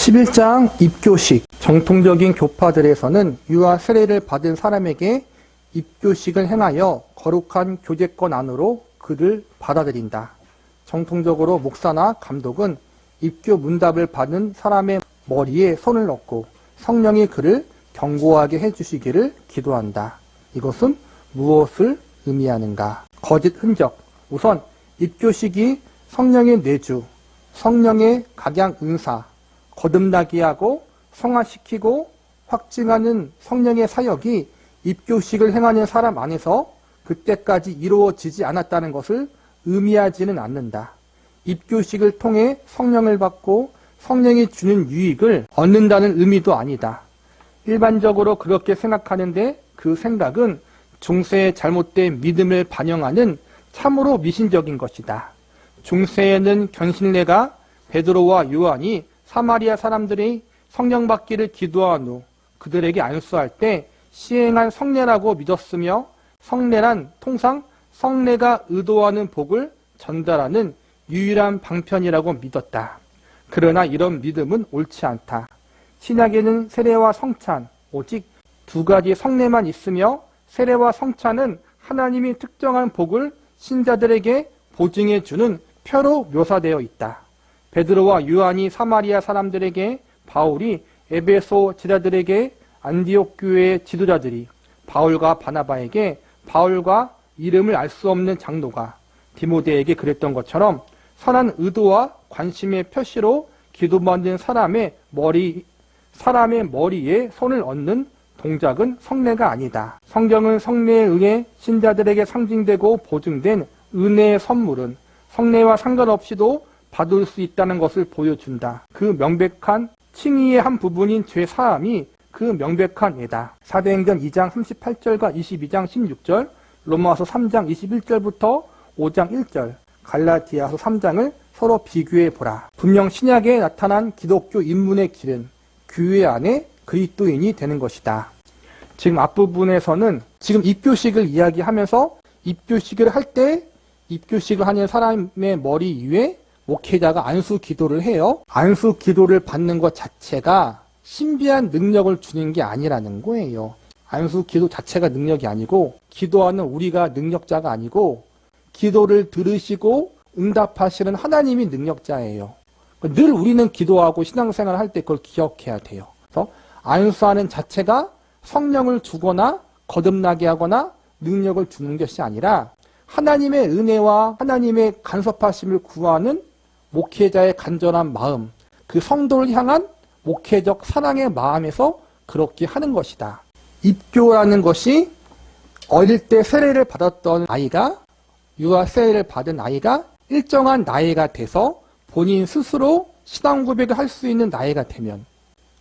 11장 입교식. 정통적인 교파들에서는 유아 세례를 받은 사람에게 입교식을 행하여 거룩한 교제권 안으로 그를 받아들인다. 정통적으로 목사나 감독은 입교 문답을 받은 사람의 머리에 손을 넣고 성령이 그를 경고하게 해주시기를 기도한다. 이것은 무엇을 의미하는가? 거짓 흔적. 우선 입교식이 성령의 내주, 성령의 각양 은사, 거듭나게 하고 성화시키고 확증하는 성령의 사역이 입교식을 행하는 사람 안에서 그때까지 이루어지지 않았다는 것을 의미하지는 않는다. 입교식을 통해 성령을 받고 성령이 주는 유익을 얻는다는 의미도 아니다. 일반적으로 그렇게 생각하는데 그 생각은 중세의 잘못된 믿음을 반영하는 참으로 미신적인 것이다. 중세에는 견신례가 베드로와 요한이 사마리아 사람들이 성령 받기를 기도한 후 그들에게 안수할 때 시행한 성례라고 믿었으며 성례란 통상 성례가 의도하는 복을 전달하는 유일한 방편이라고 믿었다. 그러나 이런 믿음은 옳지 않다. 신약에는 세례와 성찬, 오직 두 가지 성례만 있으며 세례와 성찬은 하나님이 특정한 복을 신자들에게 보증해 주는 표로 묘사되어 있다. 베드로와 요한이 사마리아 사람들에게, 바울이 에베소 제자들에게, 안디옥 교회의 지도자들이 바울과 바나바에게, 바울과 이름을 알 수 없는 장로가 디모데에게 그랬던 것처럼 선한 의도와 관심의 표시로 기도받는 사람의 머리에 손을 얹는 동작은 성례가 아니다. 성경은 성례에 의해 신자들에게 상징되고 보증된 은혜의 선물은 성례와 상관없이도 받을 수 있다는 것을 보여준다. 그 명백한 칭의의 한 부분인 죄사함이 그 명백한 예다. 사도행전 2장 38절과 22장 16절, 로마서 3장 21절부터 5장 1절, 갈라디아서 3장을 서로 비교해 보라. 분명 신약에 나타난 기독교 입문의 길은 교회 안에 그리스도인이 되는 것이다. 지금 앞부분에서는 지금 입교식을 이야기하면서 입교식을 할 때 입교식을 하는 사람의 머리 위에 목회자가 안수 기도를 해요. 안수 기도를 받는 것 자체가 신비한 능력을 주는 게 아니라는 거예요. 안수 기도 자체가 능력이 아니고 기도하는 우리가 능력자가 아니고 기도를 들으시고 응답하시는 하나님이 능력자예요. 늘 우리는 기도하고 신앙생활을 할 때 그걸 기억해야 돼요. 그래서 안수하는 자체가 성령을 주거나 거듭나게 하거나 능력을 주는 것이 아니라 하나님의 은혜와 하나님의 간섭하심을 구하는 목회자의 간절한 마음, 그 성도를 향한 목회적 사랑의 마음에서 그렇게 하는 것이다. 입교라는 것이 어릴 때 세례를 받았던 아이가, 유아 세례를 받은 아이가 일정한 나이가 돼서 본인 스스로 신앙 고백을 할 수 있는 나이가 되면,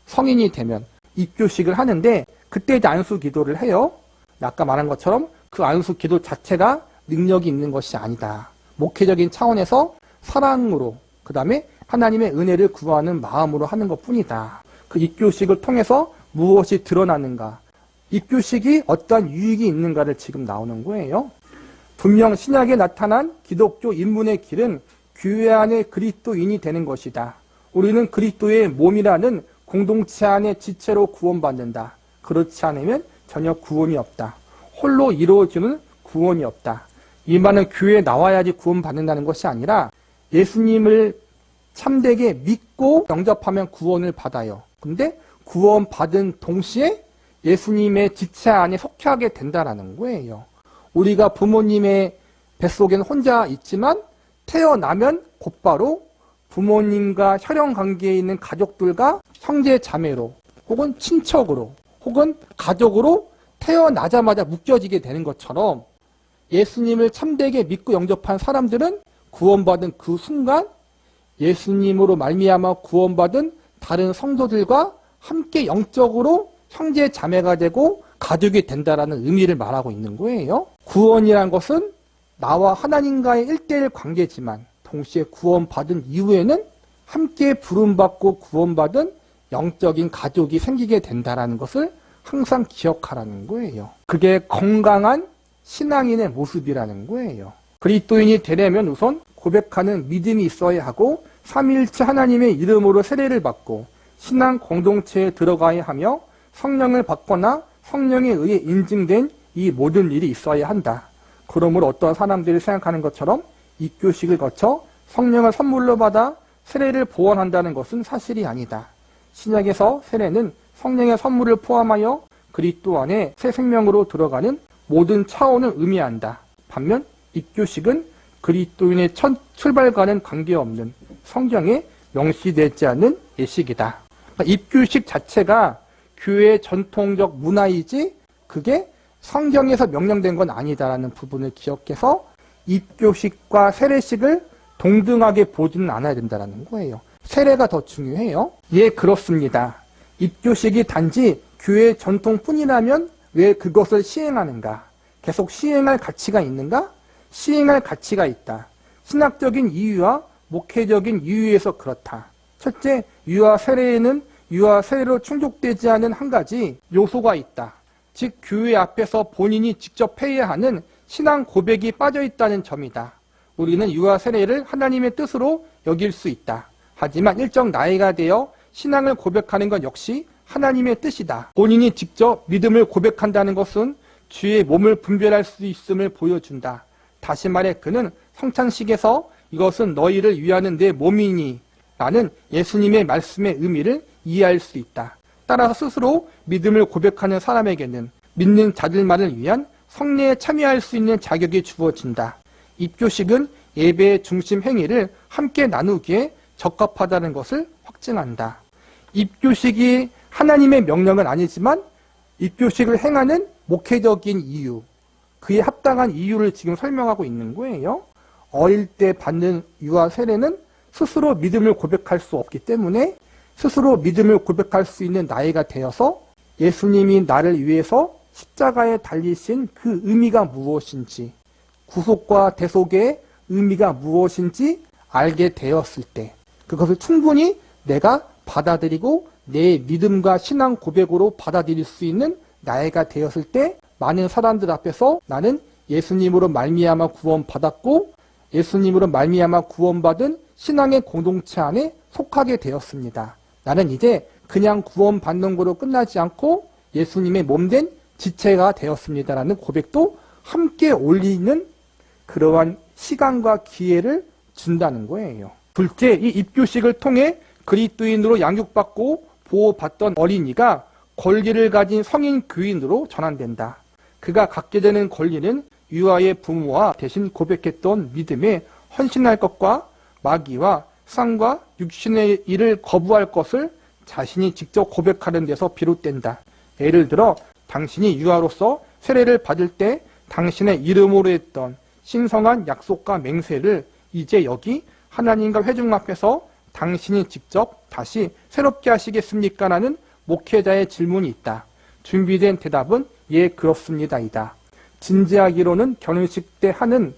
성인이 되면 입교식을 하는데 그때 이제 안수 기도를 해요. 아까 말한 것처럼 그 안수 기도 자체가 능력이 있는 것이 아니다. 목회적인 차원에서 사랑으로, 그 다음에 하나님의 은혜를 구하는 마음으로 하는 것뿐이다. 그 입교식을 통해서 무엇이 드러나는가, 입교식이 어떠한 유익이 있는가를 지금 나오는 거예요. 분명 신약에 나타난 기독교 입문의 길은 교회 안에 그리스도인이 되는 것이다. 우리는 그리스도의 몸이라는 공동체 안의 지체로 구원받는다. 그렇지 않으면 전혀 구원이 없다. 홀로 이루어지는 구원이 없다. 이 말은 교회에 나와야지 구원받는다는 것이 아니라 예수님을 참되게 믿고 영접하면 구원을 받아요. 근데 구원받은 동시에 예수님의 지체 안에 속하게 된다는 거예요. 우리가 부모님의 뱃속에는 혼자 있지만 태어나면 곧바로 부모님과 혈연 관계에 있는 가족들과 형제 자매로 혹은 친척으로 혹은 가족으로 태어나자마자 묶여지게 되는 것처럼 예수님을 참되게 믿고 영접한 사람들은 구원받은 그 순간 예수님으로 말미암아 구원받은 다른 성도들과 함께 영적으로 형제 자매가 되고 가족이 된다라는 의미를 말하고 있는 거예요. 구원이란 것은 나와 하나님과의 1:1 관계지만 동시에 구원받은 이후에는 함께 부름받고 구원받은 영적인 가족이 생기게 된다는 것을 항상 기억하라는 거예요. 그게 건강한 신앙인의 모습이라는 거예요. 그리스도인이 되려면 우선 고백하는 믿음이 있어야 하고 삼위일체 하나님의 이름으로 세례를 받고 신앙 공동체에 들어가야 하며 성령을 받거나 성령에 의해 인증된 이 모든 일이 있어야 한다. 그러므로 어떤 사람들이 생각하는 것처럼 입교식을 거쳐 성령을 선물로 받아 세례를 보완한다는 것은 사실이 아니다. 신약에서 세례는 성령의 선물을 포함하여 그리스도 안에 새 생명으로 들어가는 모든 차원을 의미한다. 반면 입교식은 그리스도인의 첫 출발과는 관계없는 성경에 명시되지 않는 예식이다. 그러니까 입교식 자체가 교회의 전통적 문화이지 그게 성경에서 명령된 건 아니다라는 부분을 기억해서 입교식과 세례식을 동등하게 보지는 않아야 된다는 거예요. 세례가 더 중요해요. 예, 그렇습니다. 입교식이 단지 교회의 전통뿐이라면 왜 그것을 시행하는가? 계속 시행할 가치가 있는가? 시행할 가치가 있다. 신학적인 이유와 목회적인 이유에서 그렇다. 첫째, 유아 세례에는 유아 세례로 충족되지 않은 한 가지 요소가 있다. 즉 교회 앞에서 본인이 직접 해야 하는 신앙 고백이 빠져 있다는 점이다. 우리는 유아 세례를 하나님의 뜻으로 여길 수 있다. 하지만 일정 나이가 되어 신앙을 고백하는 건 역시 하나님의 뜻이다. 본인이 직접 믿음을 고백한다는 것은 주의 몸을 분별할 수 있음을 보여준다. 다시 말해 그는 성찬식에서 이것은 너희를 위하는 내 몸이니 라는 예수님의 말씀의 의미를 이해할 수 있다. 따라서 스스로 믿음을 고백하는 사람에게는 믿는 자들만을 위한 성례에 참여할 수 있는 자격이 주어진다. 입교식은 예배의 중심 행위를 함께 나누기에 적합하다는 것을 확증한다. 입교식이 하나님의 명령은 아니지만 입교식을 행하는 목회적인 이유, 그에 합당한 이유를 지금 설명하고 있는 거예요. 어릴 때 받는 유아 세례는 스스로 믿음을 고백할 수 없기 때문에 스스로 믿음을 고백할 수 있는 나이가 되어서 예수님이 나를 위해서 십자가에 달리신 그 의미가 무엇인지, 구속과 대속의 의미가 무엇인지 알게 되었을 때 그것을 충분히 내가 받아들이고 내 믿음과 신앙 고백으로 받아들일 수 있는 나이가 되었을 때 많은 사람들 앞에서 나는 예수님으로 말미암아 구원받았고 예수님으로 말미암아 구원받은 신앙의 공동체 안에 속하게 되었습니다. 나는 이제 그냥 구원받는 거로 끝나지 않고 예수님의 몸된 지체가 되었습니다라는 고백도 함께 올리는 그러한 시간과 기회를 준다는 거예요. 둘째, 이 입교식을 통해 그리스도인으로 양육받고 보호받던 어린이가 권리를 가진 성인 교인으로 전환된다. 그가 갖게 되는 권리는 유아의 부모와 대신 고백했던 믿음에 헌신할 것과 마귀와 상과 육신의 일을 거부할 것을 자신이 직접 고백하는 데서 비롯된다. 예를 들어 당신이 유아로서 세례를 받을 때 당신의 이름으로 했던 신성한 약속과 맹세를 이제 여기 하나님과 회중 앞에서 당신이 직접 다시 새롭게 하시겠습니까? 라는 목회자의 질문이 있다. 준비된 대답은 예, 그렇습니다이다. 진지하기로는 결혼식 때 하는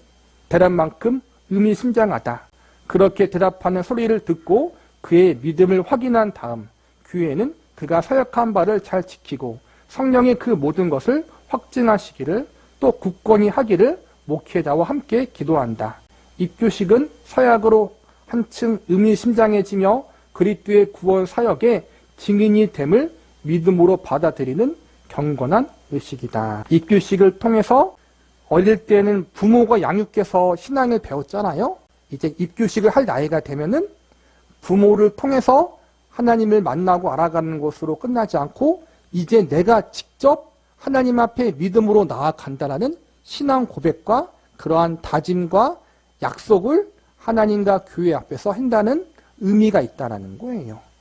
대답만큼 의미심장하다. 그렇게 대답하는 소리를 듣고 그의 믿음을 확인한 다음 교회는 그가 서약한 바를 잘 지키고 성령의 그 모든 것을 확증하시기를 또 굳건히 하기를 목회자와 함께 기도한다. 입교식은 서약으로 한층 의미심장해지며 그리스도의 구원 사역의 증인이 됨을 믿음으로 받아들이는 경건한 의식이다. 입교식을 통해서 어릴 때는 부모가 양육해서 신앙을 배웠잖아요. 이제 입교식을 할 나이가 되면은 부모를 통해서 하나님을 만나고 알아가는 것으로 끝나지 않고 이제 내가 직접 하나님 앞에 믿음으로 나아간다라는 신앙 고백과 그러한 다짐과 약속을 하나님과 교회 앞에서 한다는 의미가 있다라는 거예요.